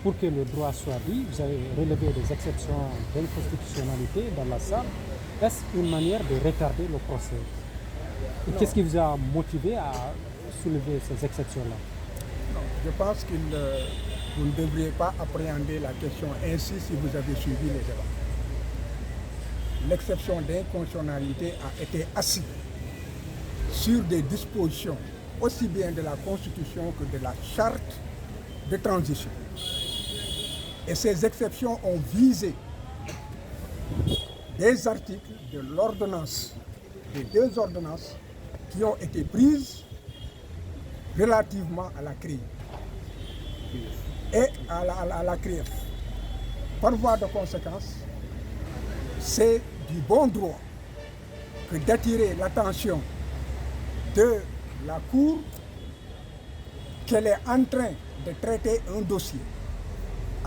pour que le droit soit dit, vous avez relevé des exceptions d'inconstitutionnalité dans la salle. Est-ce une manière de retarder le procès? Et qu'est-ce qui vous a motivé à soulever ces exceptions-là? Je pense que vous ne devriez pas appréhender la question ainsi si vous avez suivi les débats. L'exception d'inconstitutionnalité a été assise sur des dispositions aussi bien de la Constitution que de la charte de transition. Et ces exceptions ont visé des articles de l'ordonnance, des deux ordonnances qui ont été prises relativement à la CREI et à la CREF. Par voie de conséquence, c'est du bon droit que d'attirer l'attention de la Cour qu'elle est en train de traiter un dossier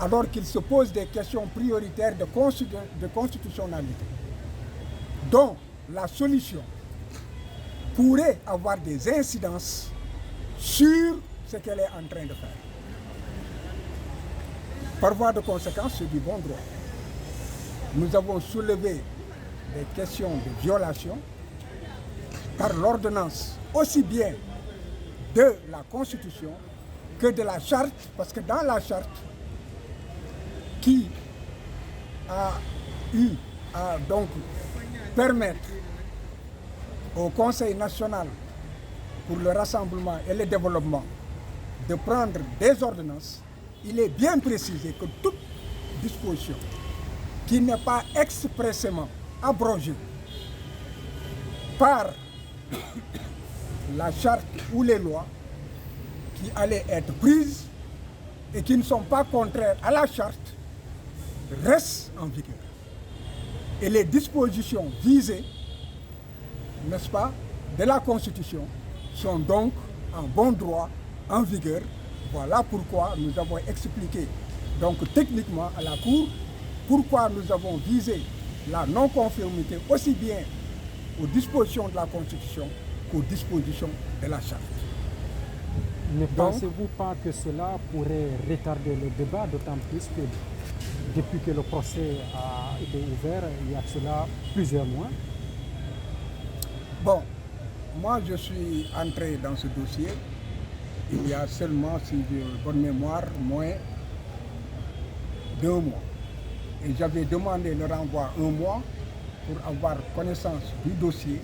alors qu'il se pose des questions prioritaires de constitutionnalité dont la solution pourrait avoir des incidences sur ce qu'elle est en train de faire. Par voie de conséquence, c'est du bon droit. Nous avons soulevé des questions de violation par l'ordonnance, aussi bien de la Constitution que de la charte, parce que dans la charte qui a eu à donc permettre au Conseil national pour le rassemblement et le développement de prendre des ordonnances, il est bien précisé que toute disposition qui n'est pas expressément abrogée par la charte ou les lois qui allaient être prises et qui ne sont pas contraires à la charte restent en vigueur. Et les dispositions visées, n'est-ce pas, de la Constitution sont donc en bon droit, en vigueur. Voilà pourquoi nous avons expliqué donc techniquement à la Cour pourquoi nous avons visé la non-conformité aussi bien aux dispositions de la Constitution qu'aux dispositions de la Charte. Ne pensez-vous pas que cela pourrait retarder le débat, d'autant plus que depuis que le procès a été ouvert, il y a de cela plusieurs mois? Bon, moi je suis entré dans ce dossier il y a seulement, si j'ai bonne mémoire, moins d'1 mois. Et j'avais demandé le renvoi 1 mois pour avoir connaissance du dossier.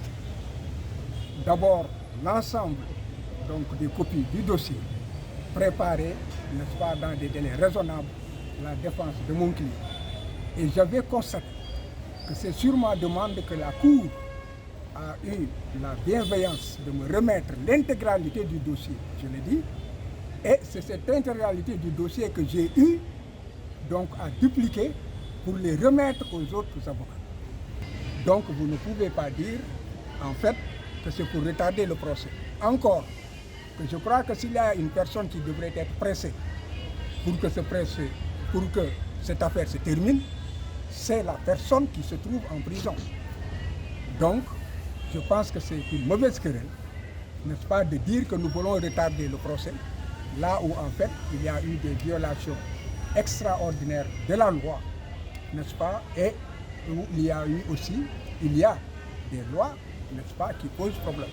D'abord, l'ensemble donc des copies du dossier, préparées, n'est-ce pas, dans des délais raisonnables, la défense de mon client. Et j'avais constaté que c'est sur ma demande que la Cour a eu la bienveillance de me remettre l'intégralité du dossier, je l'ai dit, et c'est cette intégralité du dossier que j'ai eu donc à dupliquer pour les remettre aux autres avocats. Donc vous ne pouvez pas dire en fait que c'est pour retarder le procès. Encore que je crois que s'il y a une personne qui devrait être pressée pour que cette affaire se termine, c'est la personne qui se trouve en prison. Donc, je pense que c'est une mauvaise querelle, n'est-ce pas, de dire que nous voulons retarder le procès, là où en fait il y a eu des violations extraordinaires de la loi, n'est-ce pas, et où il y a des lois, n'est-ce pas, qui posent problème.